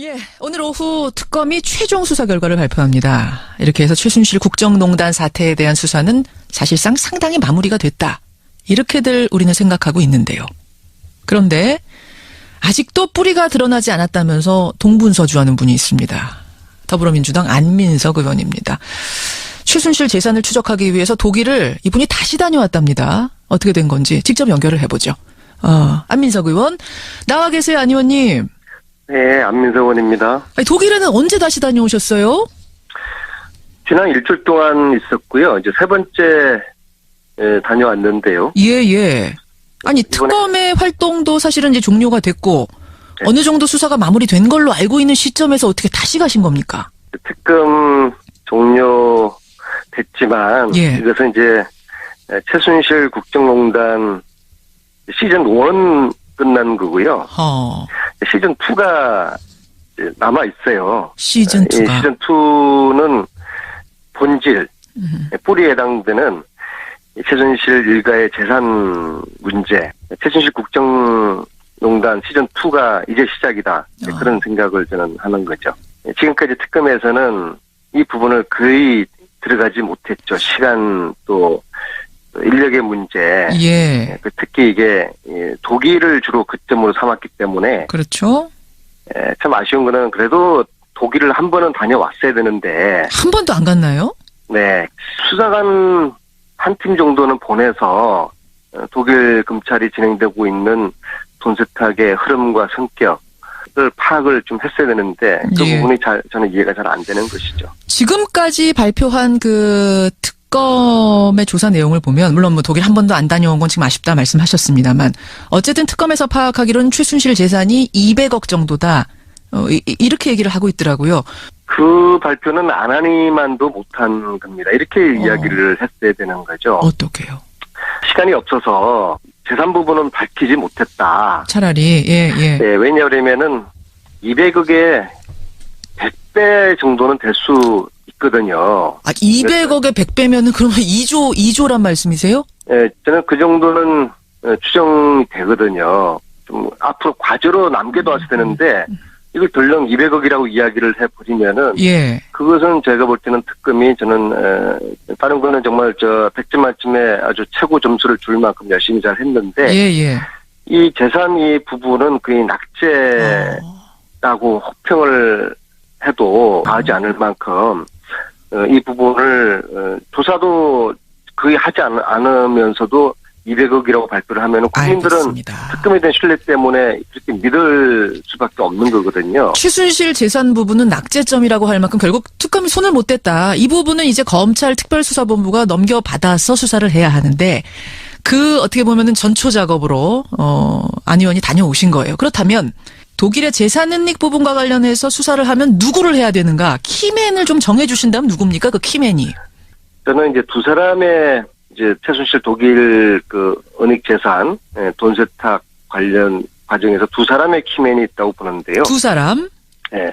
예, 오늘 오후 특검이 최종 수사 결과를 발표합니다. 이렇게 해서 최순실 국정농단 사태에 대한 수사는 사실상 상당히 마무리가 됐다. 이렇게들 우리는 생각하고 있는데요. 그런데 아직도 뿌리가 드러나지 않았다면서 동분서주하는 분이 있습니다. 더불어민주당 안민석 의원입니다. 최순실 재산을 추적하기 위해서 독일을 이분이 다시 다녀왔답니다. 어떻게 된 건지 직접 연결을 해보죠. 안민석 의원, 나와 계세요, 안 의원님. 네, 안민석 의원입니다. 독일에는 언제 다시 다녀오셨어요? 지난 일주일 동안 있었고요. 이제 세 번째 다녀왔는데요. 예. 아니, 특검의 활동도 사실은 이제 종료가 됐고, 네. 어느 정도 수사가 마무리된 걸로 알고 있는 시점에서 어떻게 다시 가신 겁니까? 특검 종료됐지만, 예. 이것은 이제 최순실 국정농단 시즌 1 끝난 거고요. 시즌 2가 남아 있어요. 시즌 2가. 시즌 2는 본질, 뿌리에 해당되는 최순실 일가의 재산 문제, 최순실 국정농단 시즌 2가 이제 시작이다. 그런 생각을 저는 하는 거죠. 지금까지 특검에서는 이 부분을 거의 들어가지 못했죠. 시간 또 인력의 문제. 예. 특히 이게 독일을 주로 거점으로 삼았기 때문에. 그렇죠. 참 아쉬운 거는 그래도 독일을 한 번은 다녀왔어야 되는데. 한 번도 안 갔나요? 네. 수사관 한 팀 정도는 보내서 독일 검찰이 진행되고 있는 돈 세탁의 흐름과 성격을 파악을 좀 했어야 되는데 그 예. 부분이 저는 이해가 잘 안 되는 것이죠. 지금까지 발표한 그 특검의 조사 내용을 보면 물론 뭐 독일 한 번도 안 다녀온 건 지금 아쉽다 말씀하셨습니다만 어쨌든 특검에서 파악하기로는 최순실 재산이 200억 정도다. 이렇게 얘기를 하고 있더라고요. 그 발표는 안 하니만도 못한 겁니다. 이렇게 이야기를 했어야 되는 거죠. 어떻게요? 시간이 없어서 재산 부분은 밝히지 못했다. 차라리 예. 네, 왜냐하면은 200억의 100배 정도는 될 수 있거든요. 200억에 100배면은 그러면 2조란 말씀이세요? 네, 저는 그 정도는 추정이 되거든요. 좀 앞으로 과제로 남겨둬야 되는데 이걸 덜렁 200억이라고 이야기를 해버리면은 예. 그것은 제가 볼 때는 특검이 저는 다른 거는 정말 100점 만점에 아주 최고 점수를 줄 만큼 열심히 잘 했는데 예. 이 재산 이 부분은 거의 낙제라고 혹평을 해도 과하지 않을 만큼 이 부분을 조사도 거의 하지 않으면서도 200억이라고 발표를 하면 국민들은 알겠습니다. 특검에 대한 신뢰 때문에 그렇게 믿을 수밖에 없는 거거든요. 최순실 재산 부분은 낙제점이라고 할 만큼 결국 특검이 손을 못 댔다. 이 부분은 이제 검찰 특별수사본부가 넘겨받아서 수사를 해야 하는데 그 어떻게 보면은 전초 작업으로 안 의원이 다녀오신 거예요. 그렇다면 독일의 재산 은닉 부분과 관련해서 수사를 하면 누구를 해야 되는가? 키맨을 좀 정해 주신다면 누굽니까? 그 키맨이. 저는 이제 두 사람의 이제 최순실 독일 그 은닉 재산 돈 세탁 관련 과정에서 두 사람의 키맨이 있다고 보는데요. 두 사람? 네.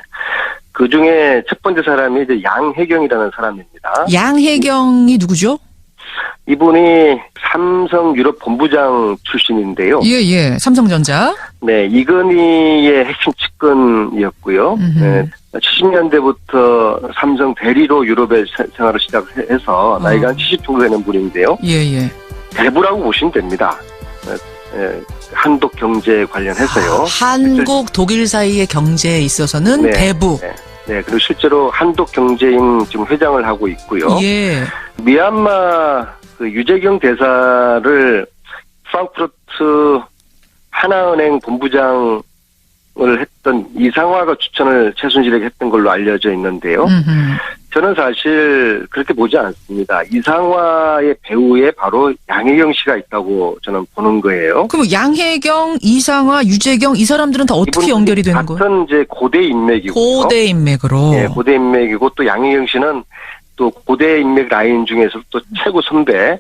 그 중에 첫 번째 사람이 이제 양혜경이라는 사람입니다. 양혜경이 누구죠? 이분이 삼성 유럽 본부장 출신인데요. 예. 삼성전자. 네, 이건희의 핵심 측근이었고요. 네, 70년대부터 삼성 대리로 유럽에 생활을 시작해서 나이가 한 70 정도 되는 분인데요. 예. 대부라고 보시면 됩니다. 한독 경제 관련해서요. 한국 독일 사이의 경제에 있어서는 네, 대부. 네, 그리고 실제로 한독 경제인 지금 회장을 하고 있고요. 예. 미얀마 그 유재경 대사를 프랑크푸르트 하나은행 본부장을 했던 이상화가 추천을 최순실에게 했던 걸로 알려져 있는데요. 저는 사실 그렇게 보지 않습니다. 이상화의 배후에 바로 양혜경 씨가 있다고 저는 보는 거예요. 그럼 양혜경, 이상화, 유재경 이 사람들은 다 어떻게 연결이 되는 거예요? 같은 이제 고대 인맥이고. 고대 인맥으로. 네, 고대 인맥이고 또 양혜경 씨는 또 고대 인맥 라인 중에서 또 최고 선배.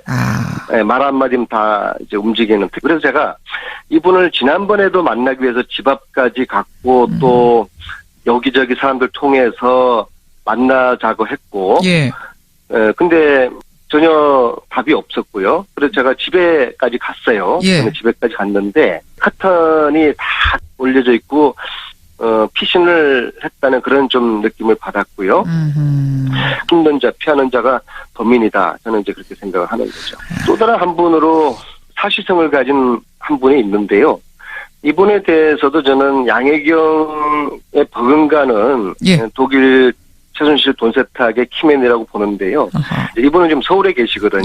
네, 말 한마디면 다 이제 움직이는. 그래서 제가 이분을 지난번에도 만나기 위해서 집 앞까지 갔고 또 여기저기 사람들 통해서 만나자고 했고. 예. 근데 전혀 답이 없었고요. 그래서 제가 집에까지 갔어요. 예. 집에까지 갔는데 카턴이 다 올려져 있고 피신을 했다는 그런 좀 느낌을 받았고요. 힘든 자, 피하는 자가 범인이다. 저는 이제 그렇게 생각을 하는 거죠. 또 다른 한 분으로 사시성을 가진 한 분이 있는데요. 이분에 대해서도 저는 양혜경의 버금가는 독일 최순실 돈 세탁의 키맨이라고 보는데요. 이분은 지금 서울에 계시거든요.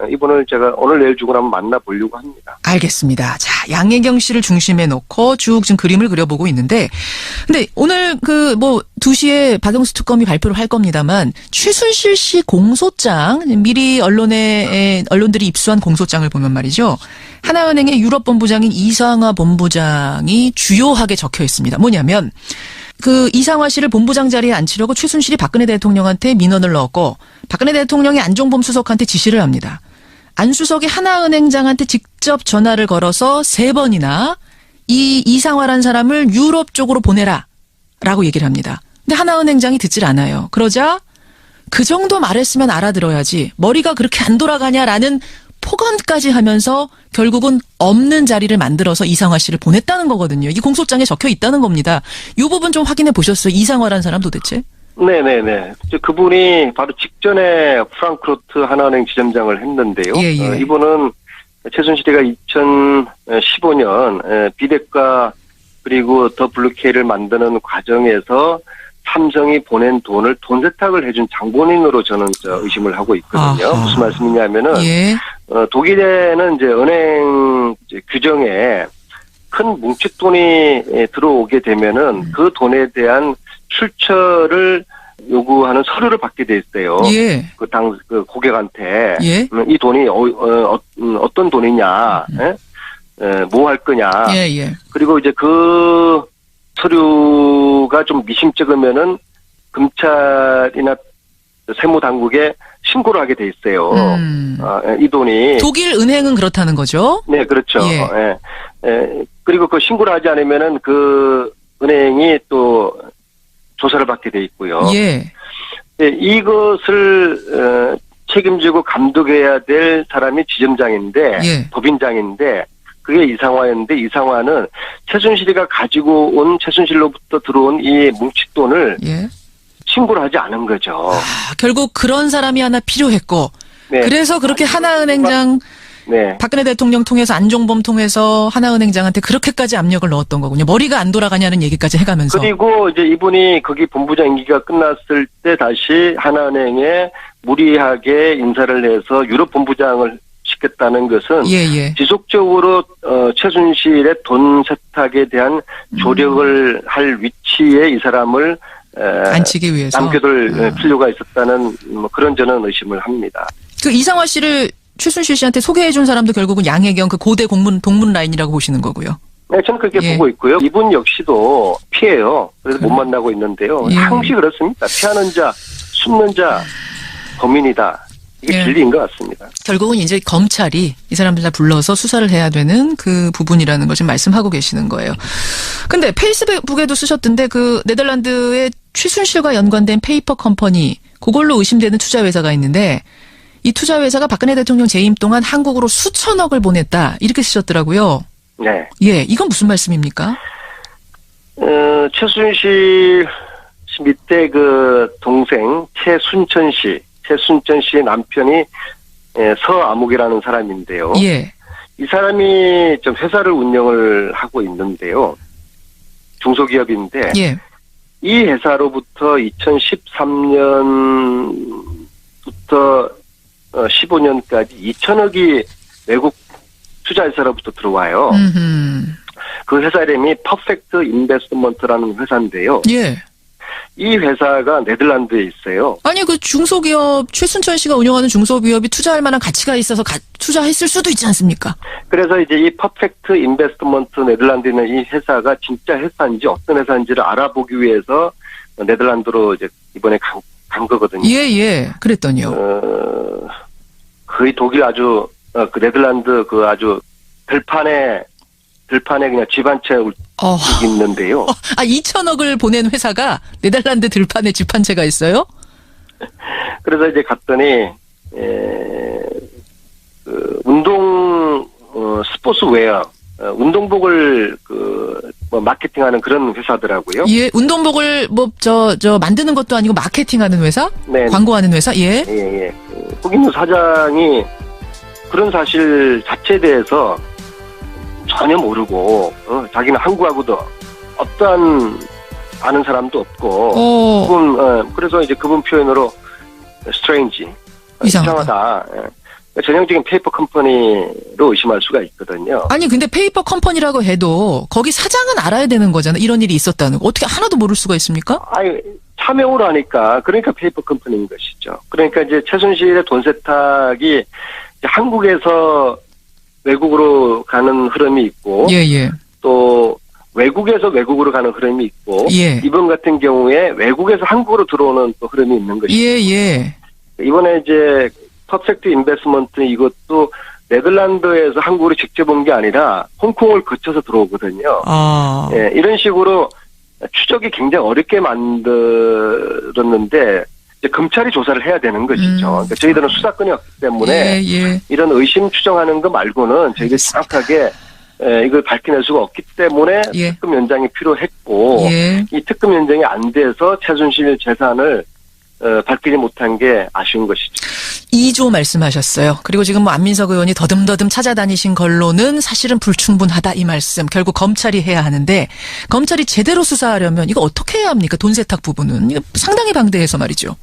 이분을 제가 오늘 내일 중으로 한번 만나보려고 합니다. 알겠습니다. 자, 양혜경 씨를 중심에 놓고 쭉 지금 그림을 그려보고 있는데, 근데 오늘 2시에 박영수 특검이 발표를 할 겁니다만, 최순실 씨 공소장, 미리 언론들이 입수한 공소장을 보면 말이죠. 하나은행의 유럽 본부장인 이상화 본부장이 주요하게 적혀 있습니다. 뭐냐면, 이상화 씨를 본부장 자리에 앉히려고 최순실이 박근혜 대통령한테 민원을 넣었고, 박근혜 대통령이 안종범 수석한테 지시를 합니다. 안 수석이 하나은행장한테 직접 전화를 걸어서 3번이나 이 이상화란 사람을 유럽 쪽으로 보내라 라고 얘기를 합니다. 근데 하나은행장이 듣질 않아요. 그러자 그 정도 말했으면 알아들어야지 머리가 그렇게 안 돌아가냐라는 폭언까지 하면서 결국은 없는 자리를 만들어서 이상화 씨를 보냈다는 거거든요. 이 공소장에 적혀 있다는 겁니다. 이 부분 좀 확인해 보셨어요? 이상화란 사람 도대체? 네네네. 그분이 바로 직전에 프랑크푸르트 하나은행 지점장을 했는데요. 이분은 최순실이가 2015년 비대가 그리고 더 블루케이를 만드는 과정에서 삼성이 보낸 돈을 돈 세탁을 해준 장본인으로 저는 의심을 하고 있거든요. 무슨 말씀이냐면은 독일에는 이제 은행 규정에 큰 뭉칫돈이 들어오게 되면은 그 돈에 대한 출처를 요구하는 서류를 받게 돼 있어요. 그 고객한테 이 돈이 어떤 돈이냐, 뭐 할 거냐. 그리고 이제 그 서류가 좀 미심쩍으면은 검찰이나 세무당국에 신고를 하게 돼 있어요. 이 돈이 독일 은행은 그렇다는 거죠? 네, 그렇죠. 그리고 그 신고를 하지 않으면은 그 은행이 또 조사를 받게 돼 있고요. 이것을 책임지고 감독해야 될 사람이 지점장인데 법인장인데 그게 이상화였는데 이상화는 최순실이가 가지고 온 최순실로부터 들어온 이 뭉칫돈을 신고를 하지 않은 거죠. 결국 그런 사람이 하나 필요했고 그래서 그렇게 하나은행장 박근혜 대통령 통해서 안종범 통해서 하나은행장한테 그렇게까지 압력을 넣었던 거군요. 머리가 안 돌아가냐는 얘기까지 해가면서. 그리고 이제 이분이 거기 본부장 임기가 끝났을 때 다시 하나은행에 무리하게 인사를 해서 유럽 본부장을 시켰다는 것은 지속적으로 최순실의 돈 세탁에 대한 조력을 할 위치에 이 사람을 앉히기 위해서 남겨둘 필요가 있었다는 그런 저는 의심을 합니다. 그 이상화 씨를 최순실 씨한테 소개해준 사람도 결국은 양혜경 그 고대 동문 라인이라고 보시는 거고요. 네, 저는 그렇게 보고 있고요. 이분 역시도 피해요. 그래서 못 만나고 있는데요. 항시 그렇습니다. 피하는 자, 숨는 자, 범인이다. 이게 진리인 것 같습니다. 결국은 이제 검찰이 이 사람들 다 불러서 수사를 해야 되는 그 부분이라는 걸 지금 말씀하고 계시는 거예요. 근데 페이스북에도 쓰셨던데 그 네덜란드의 최순실과 연관된 페이퍼 컴퍼니 그걸로 의심되는 투자회사가 있는데 이 투자회사가 박근혜 대통령 재임 동안 한국으로 수천억을 보냈다 이렇게 쓰셨더라고요. 이건 무슨 말씀입니까? 최순실 씨 밑에 그 동생 최순천 씨의 남편이 서아묵이라는 사람인데요. 이 사람이 좀 회사를 운영을 하고 있는데요. 중소기업인데 이 회사로부터 2013년부터 15년까지 2천억이 외국 투자회사로부터 들어와요. 그 회사 이름이 퍼펙트 인베스트먼트라는 회사인데요. 이 회사가 네덜란드에 있어요. 아니 그 중소기업 최순천 씨가 운영하는 중소기업이 투자할 만한 가치가 있어서 투자했을 수도 있지 않습니까? 그래서 이제 이 퍼펙트 인베스트먼트 네덜란드에 있는 이 회사가 진짜 회사인지 어떤 회사인지를 알아보기 위해서 네덜란드로 이제 이번에 간 거거든요. 그랬더니요. 거의 독일 아주 그 네덜란드 그 아주 들판에 그냥 집 한 채 있는데요. 2천억을 보낸 회사가 네덜란드 들판에 집 한 채가 있어요? 그래서 이제 갔더니 그 운동 스포츠웨어 운동복을 뭐 마케팅하는 그런 회사더라고요. 예, 운동복을 만드는 것도 아니고 마케팅하는 회사? 네. 광고하는 회사? 예. 예. 홍인우 사장이 그런 사실 자체에 대해서 전혀 모르고, 자기는 한국하고도 어떠한 아는 사람도 없고, 그래서 이제 그분 표현으로 strange, 이상하다. 전형적인 페이퍼 컴퍼니로 의심할 수가 있거든요. 아니 근데 페이퍼 컴퍼니라고 해도 거기 사장은 알아야 되는 거잖아. 이런 일이 있었다는 거. 어떻게 하나도 모를 수가 있습니까? 아니 차명으로 하니까 그러니까 페이퍼 컴퍼니인 것이죠. 그러니까 이제 최순실의 돈 세탁이 이제 한국에서 외국으로 가는 흐름이 있고, 예. 또 외국에서 외국으로 가는 흐름이 있고, 예. 이번 같은 경우에 외국에서 한국으로 들어오는 또 흐름이 있는 것이죠. 예. 이번에 이제 퍼펙트 인베스트먼트 이것도 네덜란드에서 한국으로 직접 온 게 아니라 홍콩을 거쳐서 들어오거든요. 예, 이런 식으로 추적이 굉장히 어렵게 만들었는데 이제 검찰이 조사를 해야 되는 것이죠. 그러니까 저희들은 수사권이 없기 때문에 이런 의심 추정하는 거 말고는 저희가 정확하게 이걸 밝혀낼 수가 없기 때문에 특검 연장이 필요했고 이 특검 연장이 안 돼서 최순실 재산을 밝히지 못한 게 아쉬운 것이죠. 2조 말씀하셨어요. 그리고 지금 뭐 안민석 의원이 더듬더듬 찾아다니신 걸로는 사실은 불충분하다 이 말씀. 결국 검찰이 해야 하는데 검찰이 제대로 수사하려면 이거 어떻게 해야 합니까? 돈 세탁 부분은. 이거 상당히 방대해서 말이죠.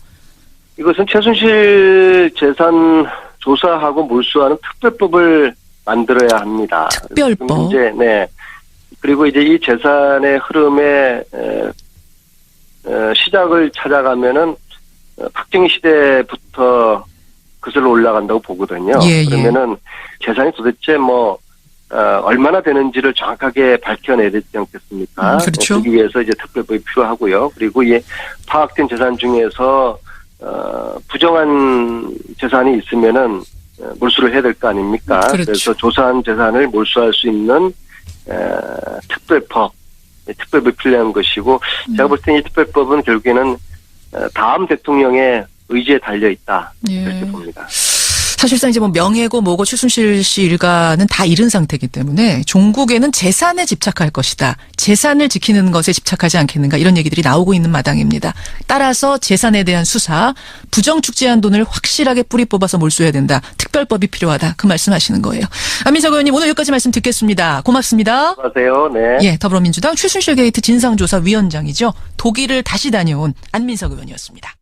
이것은 최순실 재산 조사하고 몰수하는 특별법을 만들어야 합니다. 특별법. 그리고 이제 이 재산의 흐름의 시작을 찾아가면은 박정희 시대부터 그슬러 올라간다고 보거든요. 그러면은 재산이 도대체 얼마나 되는지를 정확하게 밝혀내야 되지 않겠습니까? 그렇죠. 그러기 위해서 이제 특별법이 필요하고요. 그리고 이 파악된 재산 중에서 부정한 재산이 있으면은 몰수를 해야 될 거 아닙니까? 그렇죠. 그래서 조사한 재산을 몰수할 수 있는 특별법이 필요한 것이고, 제가 볼 때 이 특별법은 결국에는 다음 대통령의 의지에 달려 있다 이렇게 봅니다. 사실상 이제 명예고 뭐고 최순실 씨 일가는 다 잃은 상태이기 때문에 종국에는 재산에 집착할 것이다. 재산을 지키는 것에 집착하지 않겠는가 이런 얘기들이 나오고 있는 마당입니다. 따라서 재산에 대한 수사, 부정축제한 돈을 확실하게 뿌리 뽑아서 몰수해야 된다. 특별법이 필요하다. 그 말씀하시는 거예요. 안민석 의원님 오늘 여기까지 말씀 듣겠습니다. 고맙습니다. 안녕하세요. 네. 예, 더불어민주당 최순실 게이트 진상조사위원장이죠. 독일을 다시 다녀온 안민석 의원이었습니다.